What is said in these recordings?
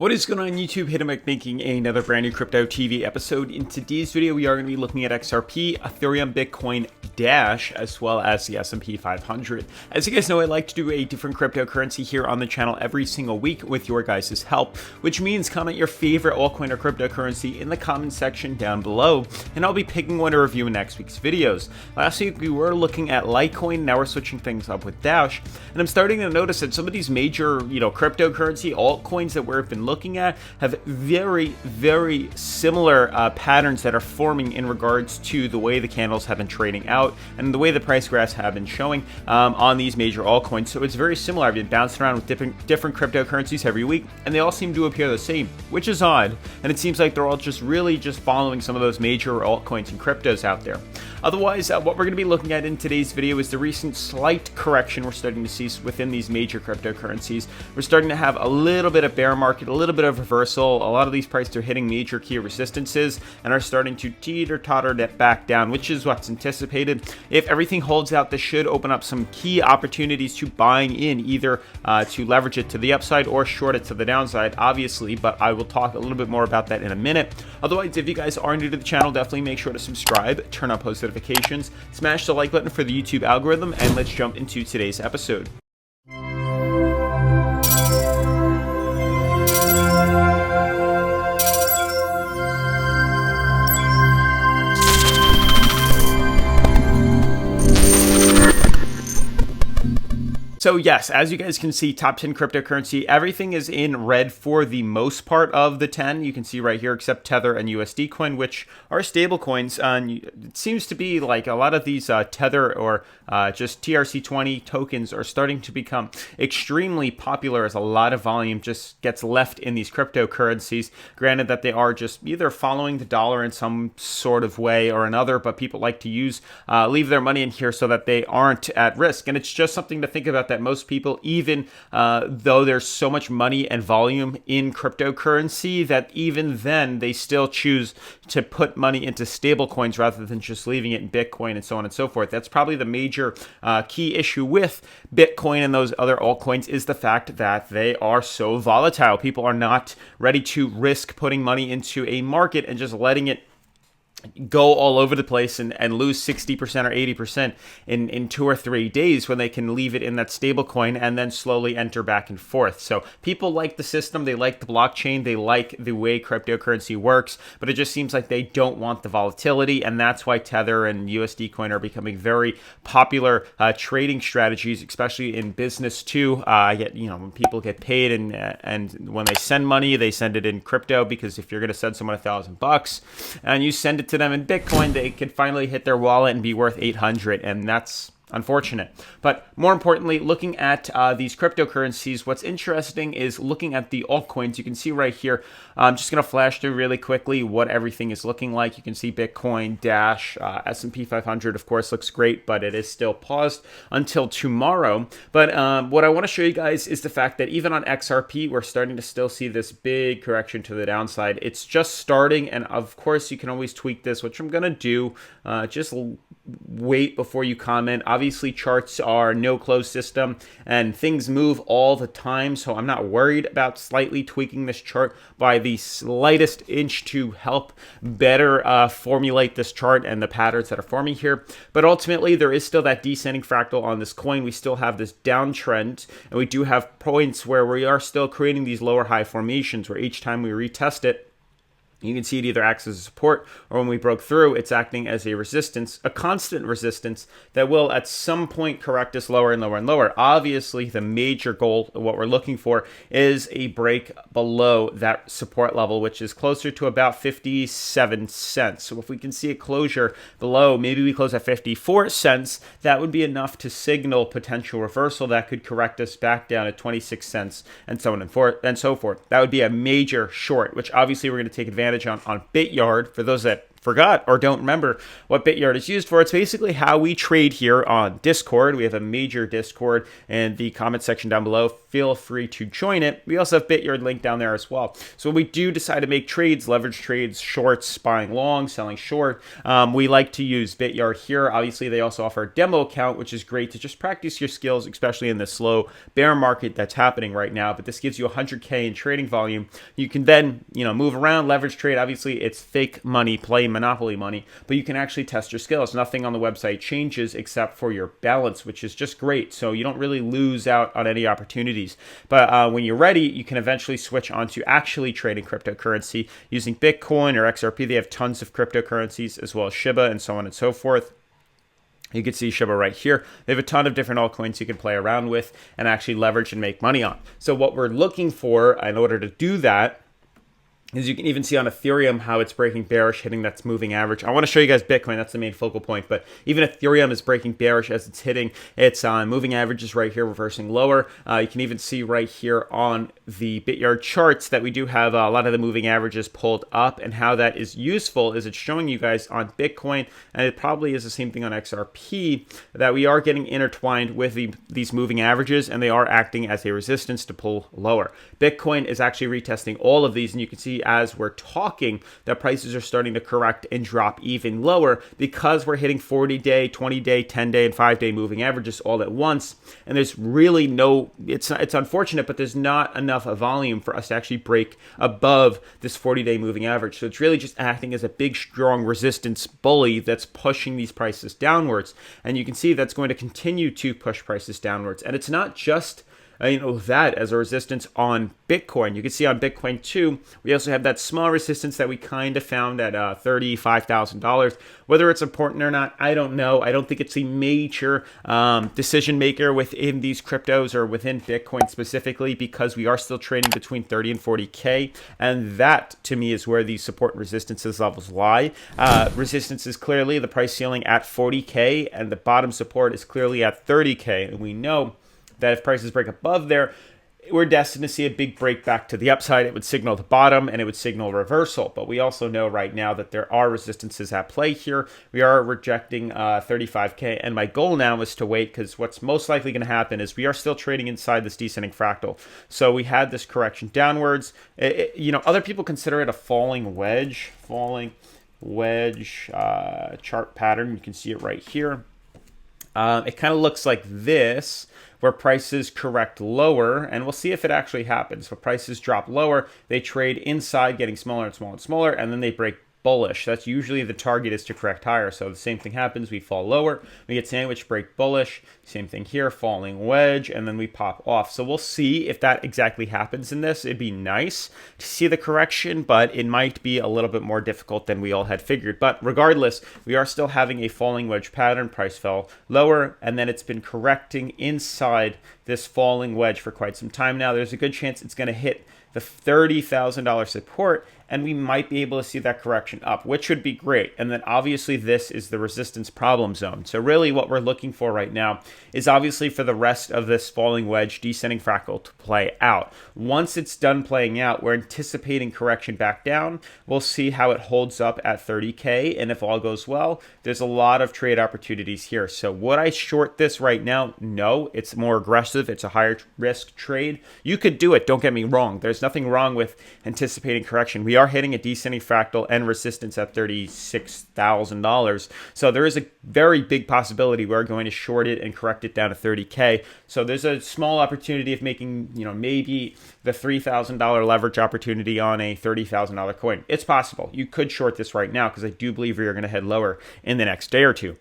What is going on YouTube? Hitamac making another brand new Crypto TV episode. In today's video, we are going to be looking at XRP, Ethereum, Bitcoin, Dash, as well as the S&P 500. As you guys know, I like to do a different cryptocurrency here on the channel every single week with your guys' help, which means comment your favorite altcoin or cryptocurrency in the comment section down below, and I'll be picking one to review in next week's videos. Last week, we were looking at Litecoin. Now we're switching things up with Dash, and I'm starting to notice that some of these major, cryptocurrency altcoins that we've been looking at have very similar patterns that are forming in regards to the way the candles have been trading out and the way the price graphs have been showing on these major altcoins. So it's very similar. I've been bouncing around with different cryptocurrencies every week, and they all seem to appear the same, which is odd. And it seems like they're all just following some of those major altcoins and cryptos out there. Otherwise, what we're going to be looking at in today's video is the recent slight correction we're starting to see within these major cryptocurrencies. We're starting to have a little bit of bear market, a little bit of reversal. A lot of these prices are hitting major key resistances and are starting to teeter-totter back down, which is what's anticipated. If everything holds out, this should open up some key opportunities to buying in, either to leverage it to the upside or short it to the downside, obviously, but I will talk a little bit more about that in a minute. Otherwise, if you guys are new to the channel, definitely make sure to subscribe, turn on post notifications, smash the like button for the YouTube algorithm, and let's jump into today's episode. So yes, as you guys can see, top 10 cryptocurrency, everything is in red for the most part of the 10. You can see right here, except Tether and USD Coin, which are stable coins. It seems to be like a lot of these Tether or just TRC20 tokens are starting to become extremely popular as a lot of volume just gets left in these cryptocurrencies. Granted that they are just either following the dollar in some sort of way or another, but people like to leave their money in here so that they aren't at risk. And it's just something to think about, that most people, even though there's so much money and volume in cryptocurrency, that even then they still choose to put money into stable coins rather than just leaving it in Bitcoin and so on and so forth. That's probably the major key issue with Bitcoin and those other altcoins, is the fact that they are so volatile. People are not ready to risk putting money into a market and just letting it go all over the place and lose 60% or 80% in 2 or 3 days, when they can leave it in that stable coin and then slowly enter back and forth. So people like the system, they like the blockchain, they like the way cryptocurrency works, but it just seems like they don't want the volatility, and that's why Tether and USD Coin are becoming very popular trading strategies, especially in business too. When people get paid and when they send money, they send it in crypto, because if you're going to send someone $1,000 and you send it to them in Bitcoin, they could finally hit their wallet and be worth 800, and that's unfortunate. But more importantly, looking at these cryptocurrencies, what's interesting is looking at the altcoins. You can see right here, I'm just going to flash through really quickly what everything is looking like. You can see Bitcoin, Dash, S&P 500, of course, looks great, but it is still paused until tomorrow. But what I want to show you guys is the fact that even on XRP, we're starting to still see this big correction to the downside. It's just starting, and of course, you can always tweak this, which I'm going to do. Just wait before you comment. Obviously, charts are no closed system and things move all the time, so I'm not worried about slightly tweaking this chart by the slightest inch to help better formulate this chart and the patterns that are forming here. But ultimately, there is still that descending fractal on this coin. We still have this downtrend, and we do have points where we are still creating these lower high formations, where each time we retest it, you can see it either acts as a support, or when we broke through, it's acting as a resistance, a constant resistance that will at some point correct us lower and lower and lower. Obviously, the major goal, what we're looking for, is a break below that support level, which is closer to about 57 cents. So if we can see a closure below, maybe we close at 54 cents, that would be enough to signal potential reversal that could correct us back down at 26 cents and so on and so forth. That would be a major short, which obviously we're going to take advantage on BitYard. For those that forgot or don't remember what Bityard is used for, it's basically how we trade here on Discord. We have a major Discord in the comment section down below. Feel free to join it. We also have Bityard link down there as well. So when we do decide to make trades, leverage trades, shorts, buying long, selling short, we like to use Bityard here. Obviously, they also offer a demo account, which is great to just practice your skills, especially in the slow bear market that's happening right now. But this gives you 100K in trading volume. You can then, move around, leverage trade. Obviously, it's fake money, play monopoly money, but you can actually test your skills. Nothing on the website changes except for your balance, which is just great. So you don't really lose out on any opportunities. But when you're ready, you can eventually switch on to actually trading cryptocurrency using Bitcoin or XRP. They have tons of cryptocurrencies as well as Shiba and so on and so forth. You can see Shiba right here. They have a ton of different altcoins you can play around with and actually leverage and make money on. So what we're looking for in order to do that is you can even see on Ethereum how it's breaking bearish, hitting that moving average. I want to show you guys Bitcoin. That's the main focal point. But even Ethereum is breaking bearish as it's hitting its moving averages right here, reversing lower. You can even see right here on the Bityard charts that we do have a lot of the moving averages pulled up. And how that is useful is it's showing you guys on Bitcoin, and it probably is the same thing on XRP, that we are getting intertwined with these moving averages, and they are acting as a resistance to pull lower. Bitcoin is actually retesting all of these, and you can see as we're talking that prices are starting to correct and drop even lower because we're hitting 40-day, 20-day, 10-day, and 5-day moving averages all at once. And there's really it's unfortunate, but there's not enough volume for us to actually break above this 40-day moving average. So it's really just acting as a big, strong resistance bully that's pushing these prices downwards. And you can see that's going to continue to push prices downwards. And it's not just that as a resistance on Bitcoin. You can see on Bitcoin too, we also have that small resistance that we kind of found at $35,000. Whether it's important or not, I don't know. I don't think it's a major decision maker within these cryptos or within Bitcoin specifically, because we are still trading between 30 and 40K. And that to me is where these support and resistances levels lie. Resistance is clearly the price ceiling at 40K, and the bottom support is clearly at 30K. And we know that if prices break above there, we're destined to see a big break back to the upside. It would signal the bottom and it would signal reversal. But we also know right now that there are resistances at play here. We are rejecting 35K. And my goal now is to wait, because what's most likely going to happen is we are still trading inside this descending fractal. So we had this correction downwards. Other people consider it a falling wedge chart pattern. You can see it right here. It kind of looks like this, where prices correct lower, and we'll see if it actually happens. So prices drop lower, they trade inside, getting smaller and smaller and smaller, and then they break bullish. That's usually the target, is to correct higher. So the same thing happens. We fall lower, we get sandwich, break bullish. Same thing here, falling wedge, and then we pop off. So we'll see if that exactly happens in this. It'd be nice to see the correction, but it might be a little bit more difficult than we all had figured. But regardless, we are still having a falling wedge pattern. Price fell lower, and then it's been correcting inside this falling wedge for quite some time now. There's a good chance it's going to hit the $30,000 support, and we might be able to see that correction up, which would be great. And then obviously this is the resistance problem zone. So really what we're looking for right now is obviously for the rest of this falling wedge descending fractal to play out. Once it's done playing out, we're anticipating correction back down. We'll see how it holds up at 30K, and if all goes well, there's a lot of trade opportunities here. So would I short this right now? No, it's more aggressive. It's a higher risk trade. You could do it, don't get me wrong. There's nothing wrong with anticipating correction. We are hitting a descending fractal and resistance at $36,000. So there is a very big possibility we're going to short it and correct it down to 30K. So there's a small opportunity of making, maybe the $3,000 leverage opportunity on a $30,000 coin. It's possible. You could short this right now, because I do believe we are going to head lower in the next day or two.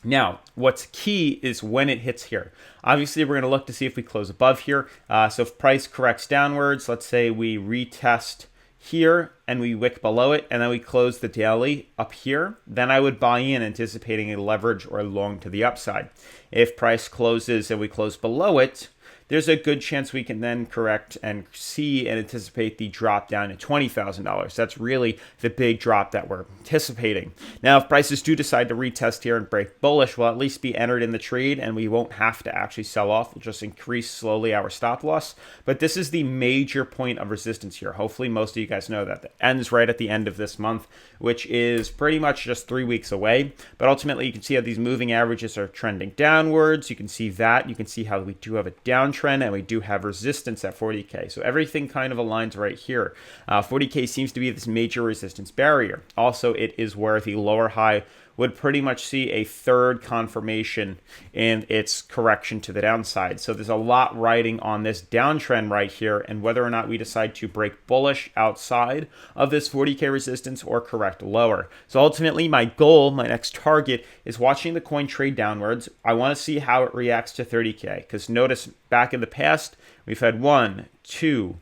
Now, what's key is when it hits here. Obviously, we're going to look to see if we close above here. So if price corrects downwards, let's say we retest here and we wick below it, and then we close the daily up here, then I would buy in anticipating a leverage or a long to the upside. If price closes and we close below it, there's a good chance we can then correct and see and anticipate the drop down to $20,000. That's really the big drop that we're anticipating. Now, if prices do decide to retest here and break bullish, we'll at least be entered in the trade and we won't have to actually sell off. We'll just increase slowly our stop loss. But this is the major point of resistance here. Hopefully most of you guys know that. It ends right at the end of this month, which is pretty much just 3 weeks away. But ultimately, you can see how these moving averages are trending downwards. You can see that. You can see how we do have a downtrend and we do have resistance at 40K. So everything kind of aligns right here. 40K seems to be this major resistance barrier. Also, it is where the lower high would pretty much see a third confirmation in its correction to the downside. So there's a lot riding on this downtrend right here, and whether or not we decide to break bullish outside of this 40K resistance or correct lower. So ultimately, my goal, my next target, is watching the coin trade downwards. I want to see how it reacts to 30K, because notice back in the past, we've had 1, 2,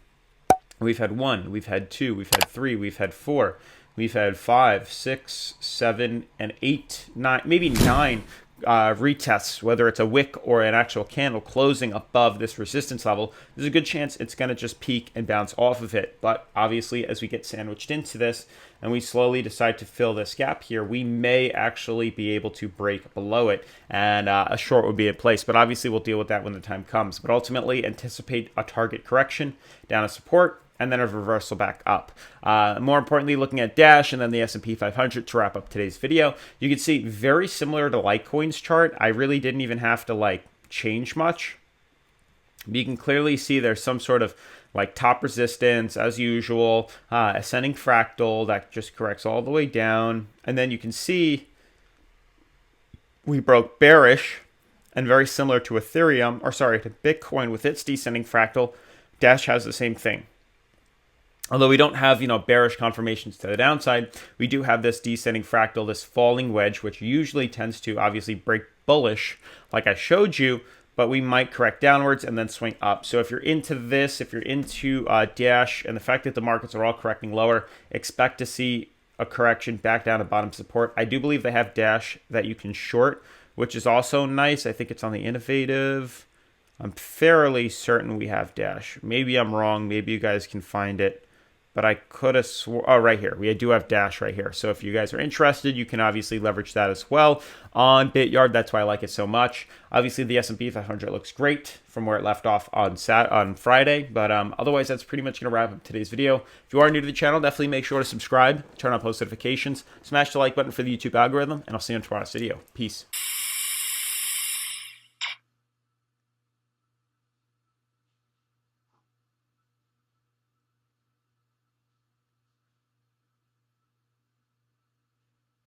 we've had 1, we've had 2, we've had 3, we've had 4. We've had 5, 6, 7, and 8, 9, maybe 9 retests, whether it's a wick or an actual candle closing above this resistance level. There's a good chance it's going to just peak and bounce off of it. But obviously, as we get sandwiched into this and we slowly decide to fill this gap here, we may actually be able to break below it, and a short would be in place. But obviously, we'll deal with that when the time comes. But ultimately, anticipate a target correction down a support, and then a reversal back up. More importantly, looking at Dash and then the S&P 500 to wrap up today's video, you can see very similar to Litecoin's chart. I really didn't even have to change much. You can clearly see there's some sort of top resistance as usual, ascending fractal that just corrects all the way down. And then you can see we broke bearish, and very similar to Ethereum, or sorry, to Bitcoin with its descending fractal, Dash has the same thing. Although we don't have, bearish confirmations to the downside, we do have this descending fractal, this falling wedge, which usually tends to obviously break bullish, like I showed you, but we might correct downwards and then swing up. So if you're into this, if you're into Dash, and the fact that the markets are all correcting lower, expect to see a correction back down to bottom support. I do believe they have Dash that you can short, which is also nice. I think it's on the innovative. I'm fairly certain we have Dash. Maybe I'm wrong. Maybe you guys can find it. But I could have swore, oh, right here. We do have Dash right here. So if you guys are interested, you can obviously leverage that as well on BitYard. That's why I like it so much. Obviously, the S&P 500 looks great from where it left off on Friday. But otherwise, that's pretty much going to wrap up today's video. If you are new to the channel, definitely make sure to subscribe, turn on post notifications, smash the like button for the YouTube algorithm, and I'll see you in tomorrow's video. Peace.